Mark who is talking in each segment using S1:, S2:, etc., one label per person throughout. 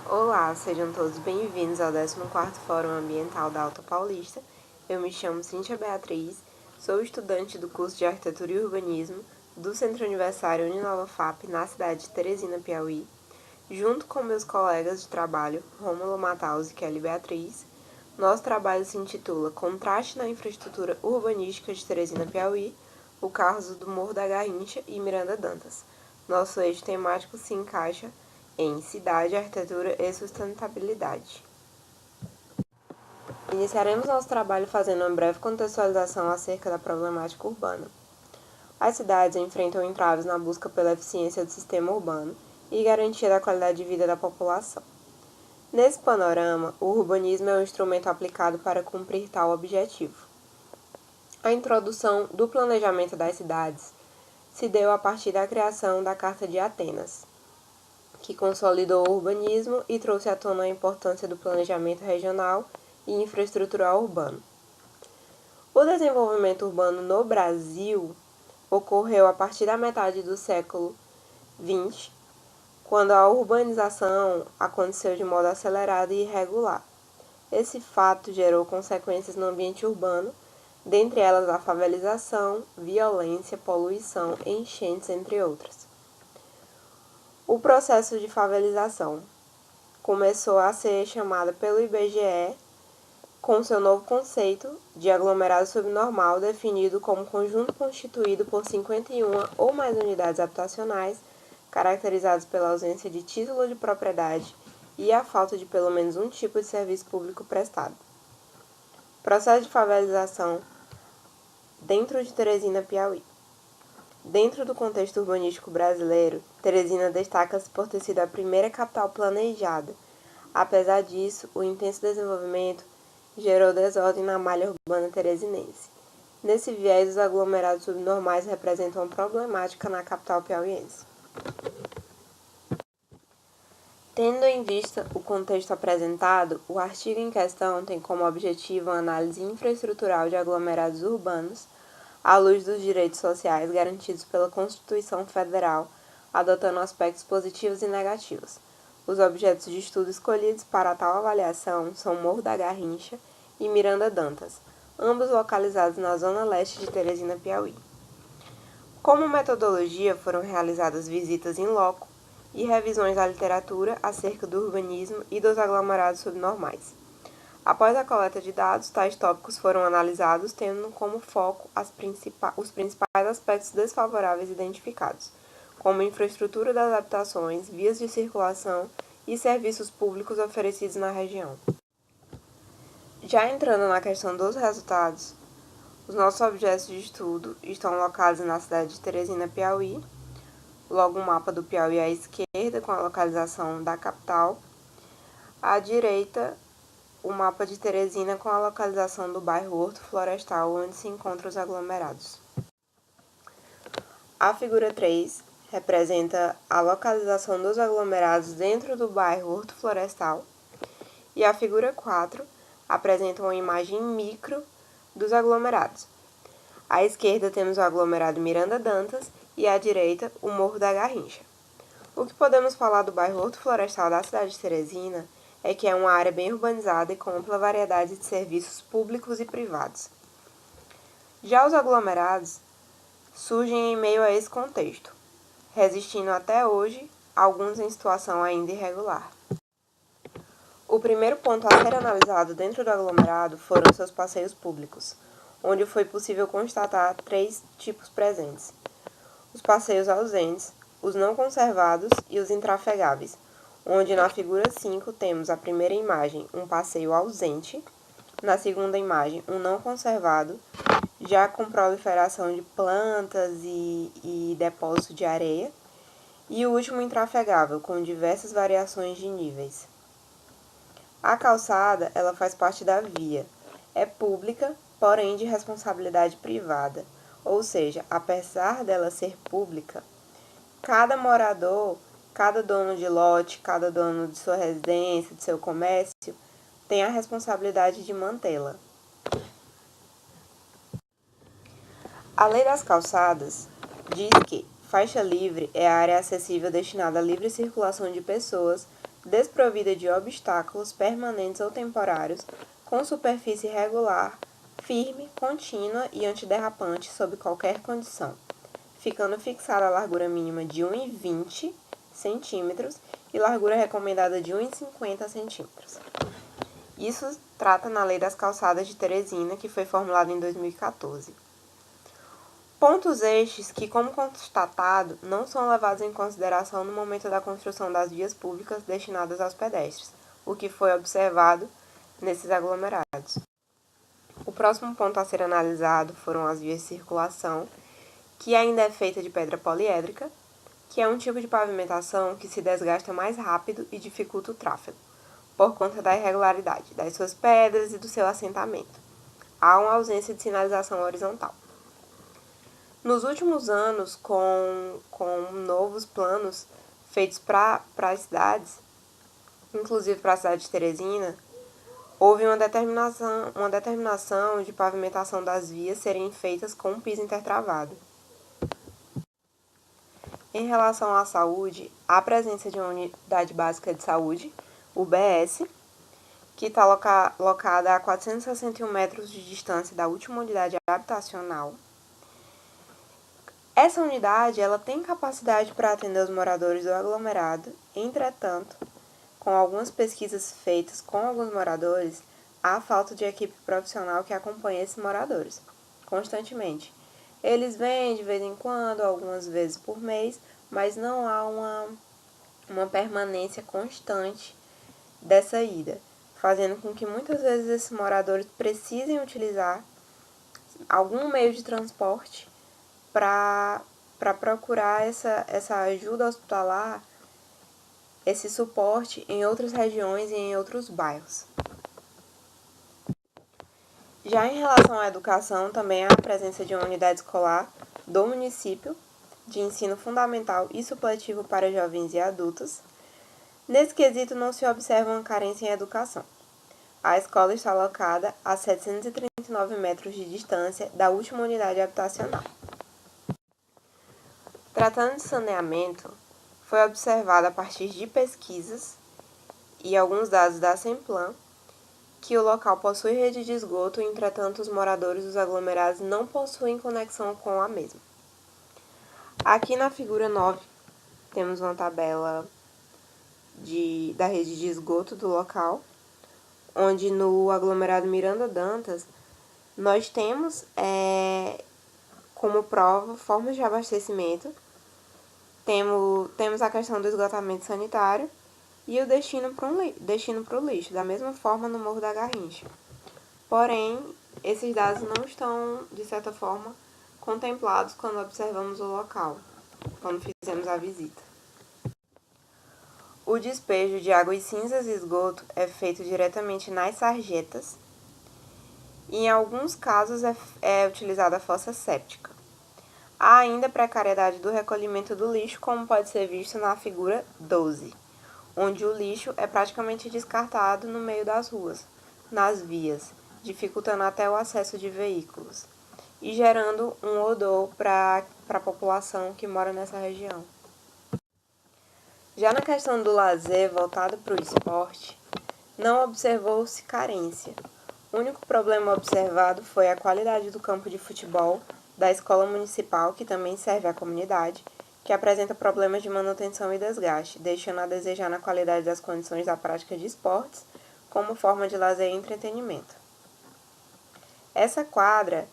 S1: Olá, sejam todos bem-vindos ao 14º Fórum Ambiental da Alta Paulista. Eu me chamo Cíntia Beatriz, sou estudante do curso de Arquitetura e Urbanismo do Centro Universitário Uninova FAP, na cidade de Teresina, Piauí. Junto com meus colegas de trabalho, Rômulo Mataus e Kelly Beatriz, nosso trabalho se intitula Contraste na Infraestrutura Urbanística de Teresina, Piauí, o caso do Morro da Garrincha e Miranda Dantas. Nosso eixo temático se encaixa em cidade, arquitetura e sustentabilidade. Iniciaremos nosso trabalho fazendo uma breve contextualização acerca da problemática urbana. As cidades enfrentam entraves na busca pela eficiência do sistema urbano e garantia da qualidade de vida da população. Nesse panorama, o urbanismo é um instrumento aplicado para cumprir tal objetivo. A introdução do planejamento das cidades se deu a partir da criação da Carta de Atenas, que consolidou o urbanismo e trouxe à tona a importância do planejamento regional e infraestrutural urbano. O desenvolvimento urbano no Brasil ocorreu a partir da metade do século XX, quando a urbanização aconteceu de modo acelerado e irregular. Esse fato gerou consequências no ambiente urbano, dentre elas a favelização, violência, poluição e enchentes, entre outras. O processo de favelização começou a ser chamado pelo IBGE com seu novo conceito de aglomerado subnormal, definido como conjunto constituído por 51 ou mais unidades habitacionais, caracterizados pela ausência de título de propriedade e a falta de pelo menos um tipo de serviço público prestado. Processo de favelização dentro de Teresina, Piauí. Dentro do contexto urbanístico brasileiro, Teresina destaca-se por ter sido a primeira capital planejada. Apesar disso, o intenso desenvolvimento gerou desordem na malha urbana teresinense. Nesse viés, os aglomerados subnormais representam uma problemática na capital piauiense. Tendo em vista o contexto apresentado, o artigo em questão tem como objetivo a análise infraestrutural de aglomerados urbanos, à luz dos direitos sociais garantidos pela Constituição Federal, adotando aspectos positivos e negativos. Os objetos de estudo escolhidos para tal avaliação são Morro da Garrincha e Miranda Dantas, ambos localizados na zona leste de Teresina, Piauí. Como metodologia, foram realizadas visitas in loco e revisões da literatura acerca do urbanismo e dos aglomerados subnormais. Após a coleta de dados, tais tópicos foram analisados, tendo como foco os principais aspectos desfavoráveis identificados, como infraestrutura das habitações, vias de circulação e serviços públicos oferecidos na região. Já entrando na questão dos resultados, os nossos objetos de estudo estão localizados na cidade de Teresina, Piauí, logo o mapa do Piauí à esquerda, com a localização da capital, à direita, o mapa de Teresina com a localização do bairro Horto Florestal, onde se encontram os aglomerados. A figura 3 representa a localização dos aglomerados dentro do bairro Horto Florestal e a figura 4 apresenta uma imagem micro dos aglomerados. À esquerda temos o aglomerado Miranda Dantas e à direita o Morro da Garrincha. O que podemos falar do bairro Horto Florestal da cidade de Teresina é que é uma área bem urbanizada e com ampla variedade de serviços públicos e privados. Já os aglomerados surgem em meio a esse contexto, resistindo até hoje, alguns em situação ainda irregular. O primeiro ponto a ser analisado dentro do aglomerado foram seus passeios públicos, onde foi possível constatar 3 tipos presentes: os passeios ausentes, os não conservados e os intrafegáveis, onde na figura 5 temos a primeira imagem, um passeio ausente, na segunda imagem, um não conservado, já com proliferação de plantas e depósito de areia, e o último intrafegável, com diversas variações de níveis. A calçada, ela faz parte da via, é pública, porém de responsabilidade privada, ou seja, apesar dela ser pública, cada morador, cada dono de lote, cada dono de sua residência, de seu comércio, tem a responsabilidade de mantê-la. A Lei das Calçadas diz que faixa livre é a área acessível destinada à livre circulação de pessoas, desprovida de obstáculos permanentes ou temporários, com superfície regular, firme, contínua e antiderrapante sob qualquer condição, ficando fixada a largura mínima de 1,20 centímetros e largura recomendada de 1,50 centímetros. Isso trata na Lei das Calçadas de Teresina, que foi formulada em 2014. Pontos estes que, como constatado, não são levados em consideração no momento da construção das vias públicas destinadas aos pedestres, o que foi observado nesses aglomerados. O próximo ponto a ser analisado foram as vias de circulação, que ainda é feita de pedra poliédrica, que é um tipo de pavimentação que se desgasta mais rápido e dificulta o tráfego, por conta da irregularidade das suas pedras e do seu assentamento. Há uma ausência de sinalização horizontal. Nos últimos anos, com novos planos feitos para as cidades, inclusive para a cidade de Teresina, houve uma determinação de pavimentação das vias serem feitas com um piso intertravado. Em relação à saúde, há a presença de uma unidade básica de saúde, UBS, que está locada a 461 metros de distância da última unidade habitacional. Essa unidade ela tem capacidade para atender os moradores do aglomerado, entretanto, com algumas pesquisas feitas com alguns moradores, há falta de equipe profissional que acompanhe esses moradores constantemente. Eles vêm de vez em quando, algumas vezes por mês, mas não há uma permanência constante dessa ida, fazendo com que muitas vezes esses moradores precisem utilizar algum meio de transporte para procurar essa ajuda hospitalar, esse suporte em outras regiões e em outros bairros. Já em relação à educação, também há a presença de uma unidade escolar do município de ensino fundamental e supletivo para jovens e adultos. Nesse quesito, não se observa uma carência em educação. A escola está locada a 739 metros de distância da última unidade habitacional. Tratando de saneamento, foi observado a partir de pesquisas e alguns dados da Semplan que o local possui rede de esgoto, entretanto os moradores dos aglomerados não possuem conexão com a mesma. Aqui na figura 9, temos uma tabela da rede de esgoto do local, onde no aglomerado Miranda Dantas, nós temos como prova formas de abastecimento, temos a questão do esgotamento sanitário e o destino para o lixo, da mesma forma no Morro da Garrincha. Porém, esses dados não estão, de certa forma, contemplados quando observamos o local, quando fizemos a visita. O despejo de águas cinzas e esgoto é feito diretamente nas sarjetas e, em alguns casos, é utilizada a fossa séptica. Há ainda a precariedade do recolhimento do lixo, como pode ser visto na figura 12, onde o lixo é praticamente descartado no meio das ruas, nas vias, dificultando até o acesso de veículos e gerando um odor para a população que mora nessa região. Já na questão do lazer voltado para o esporte, não observou-se carência. O único problema observado foi a qualidade do campo de futebol da escola municipal, que também serve à comunidade, que apresenta problemas de manutenção e desgaste, deixando a desejar na qualidade das condições da prática de esportes, como forma de lazer e entretenimento. Essa quadra,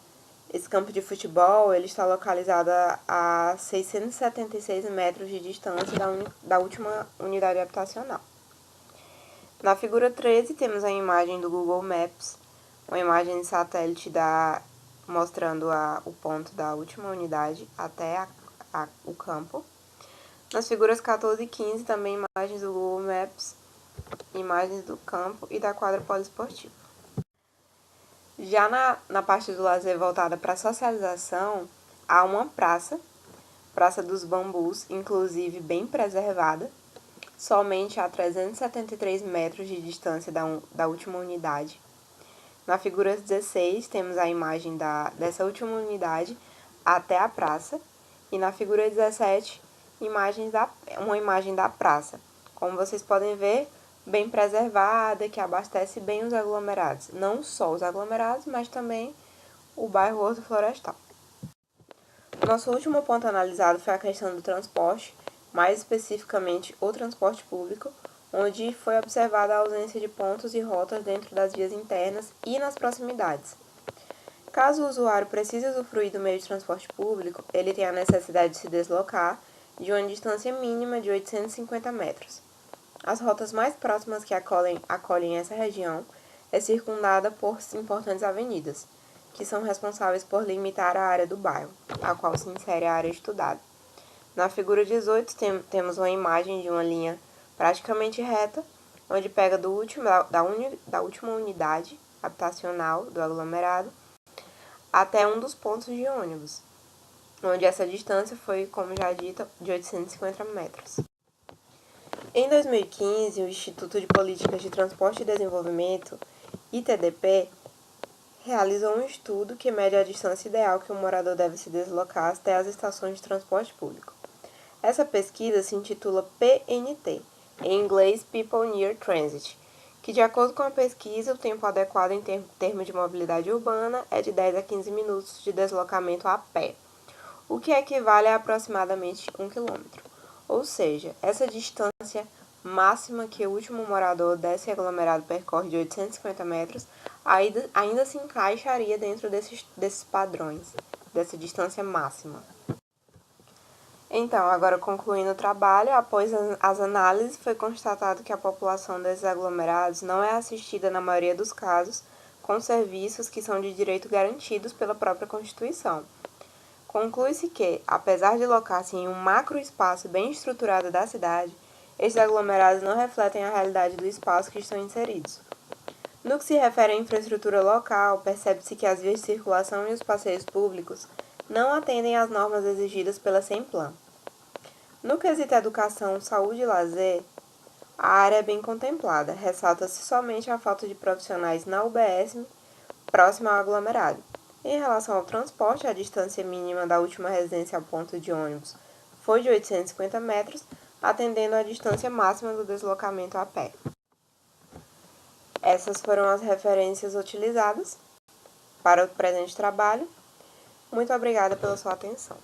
S1: esse campo de futebol, ele está localizado a 676 metros de distância da última unidade habitacional. Na figura 13, temos a imagem do Google Maps, uma imagem de satélite mostrando o ponto da última unidade até o campo. Nas figuras 14 e 15, também imagens do Google Maps, imagens do campo e da quadra poliesportiva. Já na parte do lazer voltada para a socialização, há uma Praça dos Bambus, inclusive bem preservada, somente a 373 metros de distância da última unidade. Na figura 16, temos a imagem dessa última unidade até a praça, e na figura 17, uma imagem da praça, como vocês podem ver, bem preservada, que abastece bem os aglomerados. Não só os aglomerados, mas também o bairro Horto Florestal. Nosso último ponto analisado foi a questão do transporte, mais especificamente o transporte público, onde foi observada a ausência de pontos e rotas dentro das vias internas e nas proximidades. Caso o usuário precise usufruir do meio de transporte público, ele tem a necessidade de se deslocar de uma distância mínima de 850 metros. As rotas mais próximas que acolhem essa região é circundada por importantes avenidas, que são responsáveis por limitar a área do bairro, a qual se insere a área estudada. Na figura 18, temos uma imagem de uma linha praticamente reta, onde pega da última unidade habitacional do aglomerado até um dos pontos de ônibus, onde essa distância foi, como já dito, de 850 metros. Em 2015, o Instituto de Políticas de Transporte e Desenvolvimento, ITDP, realizou um estudo que mede a distância ideal que o morador deve se deslocar até as estações de transporte público. Essa pesquisa se intitula PNT, em inglês People Near Transit, que, de acordo com a pesquisa, o tempo adequado em termos de mobilidade urbana é de 10 a 15 minutos de deslocamento a pé, o que equivale a aproximadamente 1 quilômetro. Ou seja, essa distância máxima que o último morador desse aglomerado percorre de 850 metros ainda se encaixaria dentro desses padrões, dessa distância máxima. Então, agora concluindo o trabalho, após as análises, foi constatado que a população desses aglomerados não é assistida, na maioria dos casos, com serviços que são de direito garantidos pela própria Constituição. Conclui-se que, apesar de locar-se em um macroespaço bem estruturado da cidade, esses aglomerados não refletem a realidade do espaço que estão inseridos. No que se refere à infraestrutura local, percebe-se que as vias de circulação e os passeios públicos não atendem às normas exigidas pela SEMPLAN. No quesito educação, saúde e lazer, a área é bem contemplada, ressalta-se somente a falta de profissionais na UBS próxima ao aglomerado. Em relação ao transporte, a distância mínima da última residência ao ponto de ônibus foi de 850 metros, atendendo à distância máxima do deslocamento a pé. Essas foram as referências utilizadas para o presente trabalho. Muito obrigada pela sua atenção.